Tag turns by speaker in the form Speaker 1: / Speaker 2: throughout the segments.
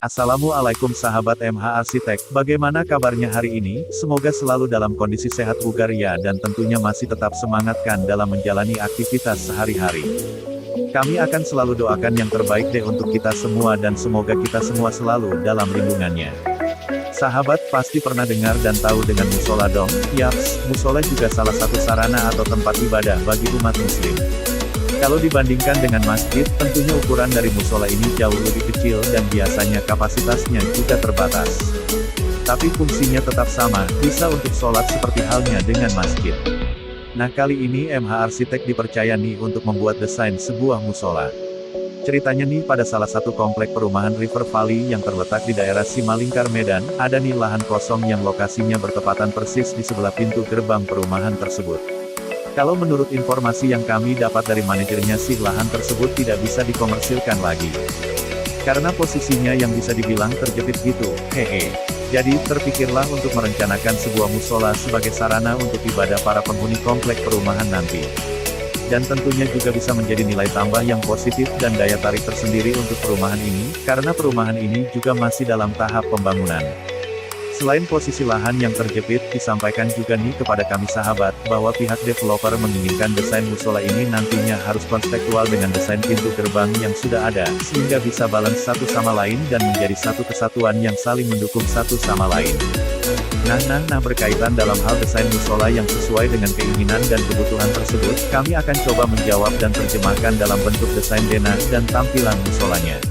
Speaker 1: Assalamualaikum sahabat MH Arsitek, bagaimana kabarnya hari ini? Semoga selalu dalam kondisi sehat bugar ya dan tentunya masih tetap semangatkan dalam menjalani aktivitas sehari-hari. Kami akan selalu doakan yang terbaik deh untuk kita semua dan semoga kita semua selalu dalam lindungannya. Sahabat pasti pernah dengar dan tahu dengan musola dong? Yaps, musola juga salah satu sarana atau tempat ibadah bagi umat muslim. Kalau dibandingkan dengan masjid, tentunya ukuran dari musola ini jauh lebih kecil dan biasanya kapasitasnya juga terbatas. Tapi fungsinya tetap sama, bisa untuk sholat seperti halnya dengan masjid. Nah kali ini MH Arsitek dipercaya nih untuk membuat desain sebuah musola. Ceritanya nih pada salah satu komplek perumahan River Valley yang terletak di daerah Simalingkar Medan, ada nih lahan kosong yang lokasinya bertepatan persis di sebelah pintu gerbang perumahan tersebut. Kalau menurut informasi yang kami dapat dari manajernya sih lahan tersebut tidak bisa dikomersilkan lagi. Karena posisinya yang bisa dibilang terjepit gitu, hehe. Jadi terpikirlah untuk merencanakan sebuah musola sebagai sarana untuk ibadah para penghuni komplek perumahan nanti. Dan tentunya juga bisa menjadi nilai tambah yang positif dan daya tarik tersendiri untuk perumahan ini, karena perumahan ini juga masih dalam tahap pembangunan. Selain posisi lahan yang terjepit, disampaikan juga nih kepada kami sahabat, bahwa pihak developer menginginkan desain musola ini nantinya harus konseptual dengan desain pintu gerbang yang sudah ada, sehingga bisa balance satu sama lain dan menjadi satu kesatuan yang saling mendukung satu sama lain. Nah berkaitan dalam hal desain musola yang sesuai dengan keinginan dan kebutuhan tersebut, kami akan coba menjawab dan terjemahkan dalam bentuk desain denah dan tampilan musolanya.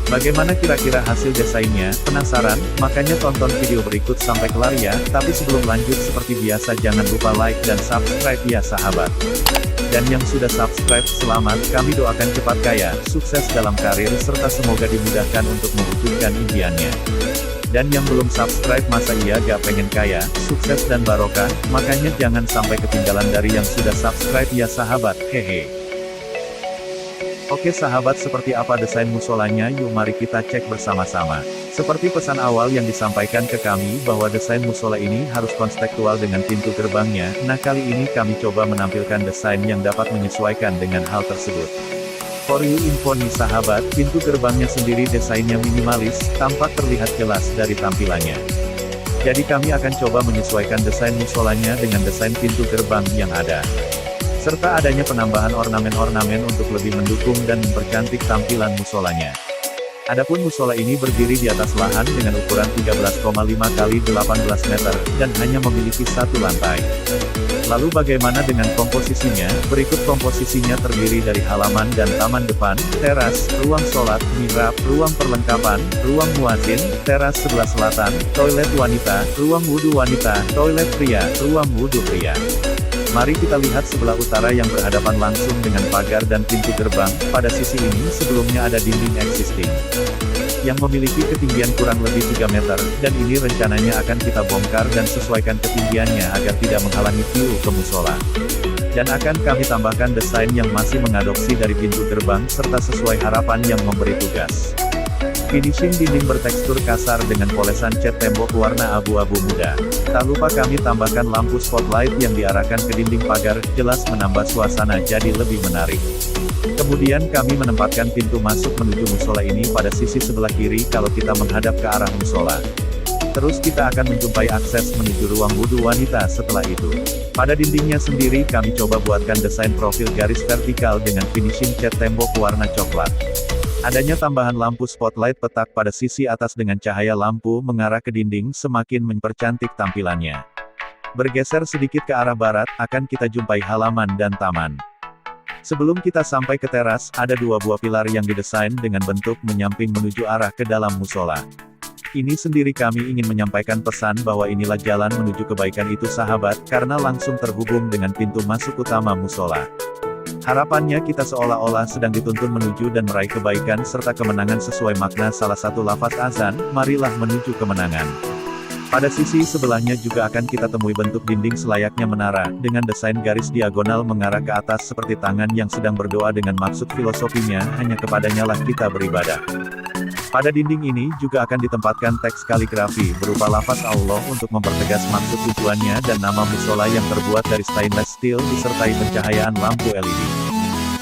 Speaker 1: Bagaimana kira-kira hasil desainnya? Penasaran? Makanya tonton video berikut sampai kelar ya. Tapi sebelum lanjut seperti biasa jangan lupa like dan subscribe ya sahabat. Dan yang sudah subscribe selamat, kami doakan cepat kaya, sukses dalam karir serta semoga dimudahkan untuk mewujudkan impiannya. Dan yang belum subscribe masa iya gak pengen kaya, sukses dan barokah, makanya jangan sampai ketinggalan dari yang sudah subscribe ya sahabat, hehe. Oke sahabat, seperti apa desain musolanya? Yuk mari kita cek bersama-sama. Seperti pesan awal yang disampaikan ke kami bahwa desain musola ini harus konseptual dengan pintu gerbangnya, nah kali ini kami coba menampilkan desain yang dapat menyesuaikan dengan hal tersebut. For you info nih sahabat, pintu gerbangnya sendiri desainnya minimalis, tampak terlihat jelas dari tampilannya. Jadi kami akan coba menyesuaikan desain musolanya dengan desain pintu gerbang yang ada. Serta adanya penambahan ornamen-ornamen untuk lebih mendukung dan mempercantik tampilan musolanya. Adapun musola ini berdiri di atas lahan dengan ukuran 13,5 x 18 meter, dan hanya memiliki satu lantai. Lalu bagaimana dengan komposisinya? Berikut komposisinya terdiri dari halaman dan taman depan, teras, ruang sholat, mihrab, ruang perlengkapan, ruang muadzin, teras sebelah selatan, toilet wanita, ruang wudhu wanita, toilet pria, ruang wudhu pria. Mari kita lihat sebelah utara yang berhadapan langsung dengan pagar dan pintu gerbang. Pada sisi ini sebelumnya ada dinding existing yang memiliki ketinggian kurang lebih 3 meter, dan ini rencananya akan kita bongkar dan sesuaikan ketinggiannya agar tidak menghalangi view ke musola. Dan akan kami tambahkan desain yang masih mengadopsi dari pintu gerbang serta sesuai harapan yang memberi tugas. Finishing dinding bertekstur kasar dengan polesan cat tembok warna abu-abu muda. Tak lupa kami tambahkan lampu spotlight yang diarahkan ke dinding pagar, jelas menambah suasana jadi lebih menarik. Kemudian kami menempatkan pintu masuk menuju musola ini pada sisi sebelah kiri kalau kita menghadap ke arah musola. Terus kita akan menjumpai akses menuju ruang wudhu wanita setelah itu. Pada dindingnya sendiri kami coba buatkan desain profil garis vertikal dengan finishing cat tembok warna coklat. Adanya tambahan lampu spotlight petak pada sisi atas dengan cahaya lampu mengarah ke dinding semakin mempercantik tampilannya. Bergeser sedikit ke arah barat, akan kita jumpai halaman dan taman. Sebelum kita sampai ke teras, ada dua buah pilar yang didesain dengan bentuk menyamping menuju arah ke dalam musola. Ini sendiri kami ingin menyampaikan pesan bahwa inilah jalan menuju kebaikan itu sahabat, karena langsung terhubung dengan pintu masuk utama musola. Harapannya kita seolah-olah sedang dituntun menuju dan meraih kebaikan serta kemenangan sesuai makna salah satu lafaz azan, marilah menuju kemenangan. Pada sisi sebelahnya juga akan kita temui bentuk dinding selayaknya menara, dengan desain garis diagonal mengarah ke atas seperti tangan yang sedang berdoa dengan maksud filosofinya, hanya kepadanya lah kita beribadah. Pada dinding ini juga akan ditempatkan teks kaligrafi berupa lafaz Allah untuk mempertegas maksud tujuannya dan nama musola yang terbuat dari stainless steel disertai pencahayaan lampu LED.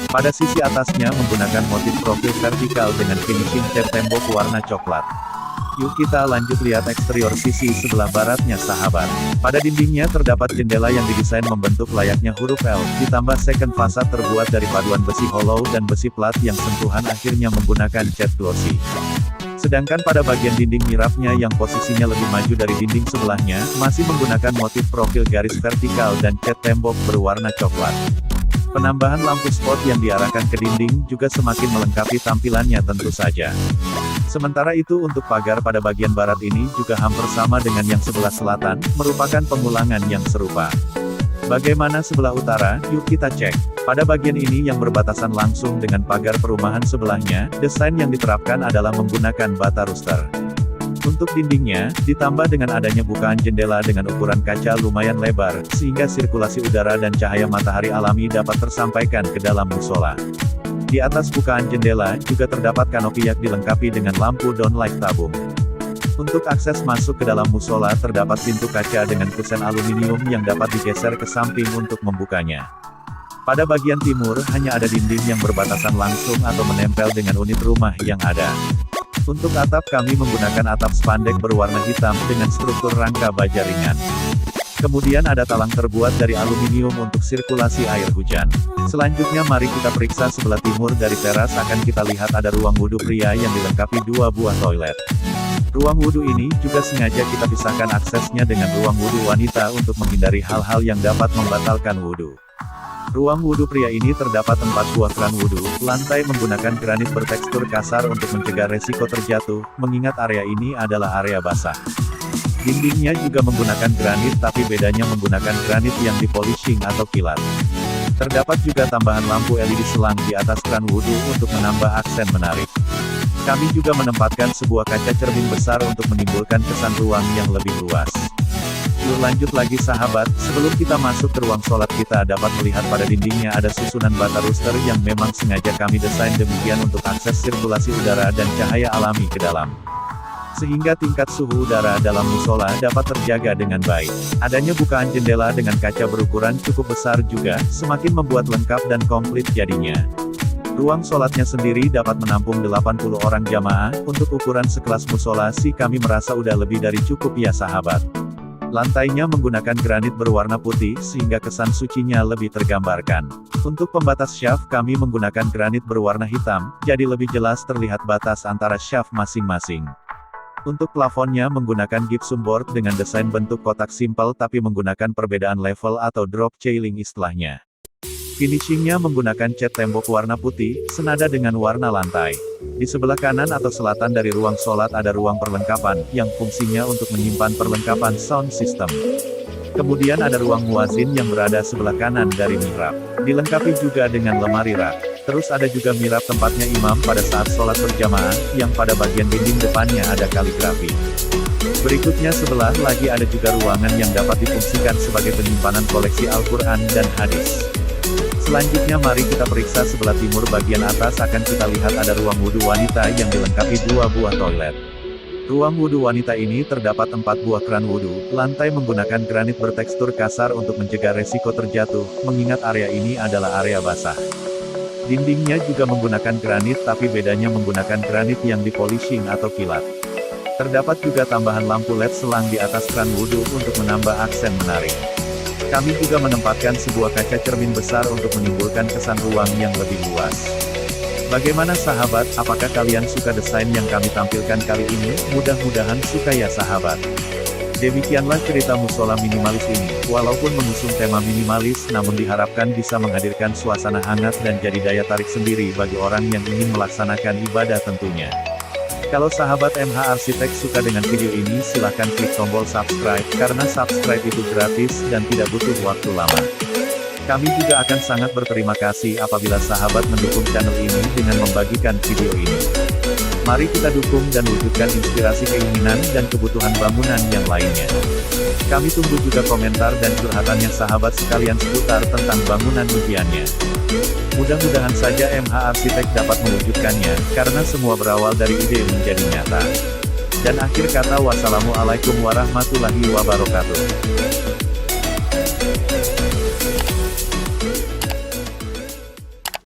Speaker 1: Pada sisi atasnya menggunakan motif profil vertikal dengan finishing cat tembok warna coklat. Yuk kita lanjut lihat eksterior sisi sebelah baratnya sahabat. Pada dindingnya terdapat jendela yang didesain membentuk layaknya huruf L, ditambah second fasad terbuat dari paduan besi hollow dan besi plat yang sentuhan akhirnya menggunakan cat glossy. Sedangkan pada bagian dinding mihrabnya yang posisinya lebih maju dari dinding sebelahnya, masih menggunakan motif profil garis vertikal dan cat tembok berwarna coklat. Penambahan lampu spot yang diarahkan ke dinding juga semakin melengkapi tampilannya tentu saja. Sementara itu untuk pagar pada bagian barat ini juga hampir sama dengan yang sebelah selatan, merupakan pengulangan yang serupa. Bagaimana sebelah utara? Yuk kita cek. Pada bagian ini yang berbatasan langsung dengan pagar perumahan sebelahnya, desain yang diterapkan adalah menggunakan bata rooster. Untuk dindingnya, ditambah dengan adanya bukaan jendela dengan ukuran kaca lumayan lebar, sehingga sirkulasi udara dan cahaya matahari alami dapat tersampaikan ke dalam musola. Di atas bukaan jendela, juga terdapat kanopi yak dilengkapi dengan lampu downlight tabung. Untuk akses masuk ke dalam musola terdapat pintu kaca dengan kusen aluminium yang dapat digeser ke samping untuk membukanya. Pada bagian timur, hanya ada dinding yang berbatasan langsung atau menempel dengan unit rumah yang ada. Untuk atap kami menggunakan atap spandek berwarna hitam dengan struktur rangka baja ringan. Kemudian ada talang terbuat dari aluminium untuk sirkulasi air hujan. Selanjutnya mari kita periksa sebelah timur dari teras akan kita lihat ada ruang wudhu pria yang dilengkapi 2 buah toilet. Ruang wudhu ini juga sengaja kita pisahkan aksesnya dengan ruang wudhu wanita untuk menghindari hal-hal yang dapat membatalkan wudhu. Ruang wudhu pria ini terdapat 4 buah kran wudhu, lantai menggunakan granit bertekstur kasar untuk mencegah resiko terjatuh, mengingat area ini adalah area basah. Dindingnya juga menggunakan granit tapi bedanya menggunakan granit yang dipolishing atau kilat. Terdapat juga tambahan lampu LED selang di atas kran wudhu untuk menambah aksen menarik. Kami juga menempatkan sebuah kaca cermin besar untuk menimbulkan kesan ruang yang lebih luas. Yuk lanjut lagi sahabat, sebelum kita masuk ke ruang sholat kita dapat melihat pada dindingnya ada susunan bata rooster yang memang sengaja kami desain demikian untuk akses sirkulasi udara dan cahaya alami ke dalam. Sehingga tingkat suhu udara dalam musola dapat terjaga dengan baik. Adanya bukaan jendela dengan kaca berukuran cukup besar juga, semakin membuat lengkap dan komplit jadinya. Ruang sholatnya sendiri dapat menampung 80 orang jamaah, untuk ukuran sekelas musola sih kami merasa udah lebih dari cukup ya sahabat. Lantainya menggunakan granit berwarna putih sehingga kesan sucinya lebih tergambarkan. Untuk pembatas syaf kami menggunakan granit berwarna hitam, jadi lebih jelas terlihat batas antara syaf masing-masing. Untuk plafonnya menggunakan gypsum board dengan desain bentuk kotak simpel tapi menggunakan perbedaan level atau drop ceiling istilahnya. Finishingnya menggunakan cat tembok warna putih, senada dengan warna lantai. Di sebelah kanan atau selatan dari ruang sholat ada ruang perlengkapan, yang fungsinya untuk menyimpan perlengkapan sound system. Kemudian ada ruang muazin yang berada sebelah kanan dari mihrab. Dilengkapi juga dengan lemari rak. Terus ada juga mihrab tempatnya imam pada saat sholat berjamaah, yang pada bagian dinding depannya ada kaligrafi. Berikutnya sebelah lagi ada juga ruangan yang dapat difungsikan sebagai penyimpanan koleksi Al-Quran dan hadis. Selanjutnya mari kita periksa sebelah timur bagian atas akan kita lihat ada ruang wudhu wanita yang dilengkapi 2 buah toilet. Ruang wudhu wanita ini terdapat 4 buah kran wudhu, lantai menggunakan granit bertekstur kasar untuk mencegah resiko terjatuh, mengingat area ini adalah area basah. Dindingnya juga menggunakan granit tapi bedanya menggunakan granit yang dipolishing atau kilat. Terdapat juga tambahan lampu LED selang di atas kran wudhu untuk menambah aksen menarik. Kami juga menempatkan sebuah kaca cermin besar untuk menimbulkan kesan ruang yang lebih luas. Bagaimana sahabat, apakah kalian suka desain yang kami tampilkan kali ini? Mudah-mudahan suka ya sahabat. Demikianlah cerita musola minimalis ini, walaupun mengusung tema minimalis namun diharapkan bisa menghadirkan suasana hangat dan jadi daya tarik sendiri bagi orang yang ingin melaksanakan ibadah tentunya. Kalau sahabat MH Arsitek suka dengan video ini silahkan klik tombol subscribe, karena subscribe itu gratis dan tidak butuh waktu lama. Kami juga akan sangat berterima kasih apabila sahabat mendukung channel ini dengan membagikan video ini. Mari kita dukung dan wujudkan inspirasi keinginan dan kebutuhan bangunan yang lainnya. Kami tunggu juga komentar dan curhatannya sahabat sekalian seputar tentang bangunan impiannya. Mudah-mudahan saja MH Arsitek dapat mewujudkannya, karena semua berawal dari ide menjadi nyata. Dan akhir kata wassalamualaikum warahmatullahi wabarakatuh.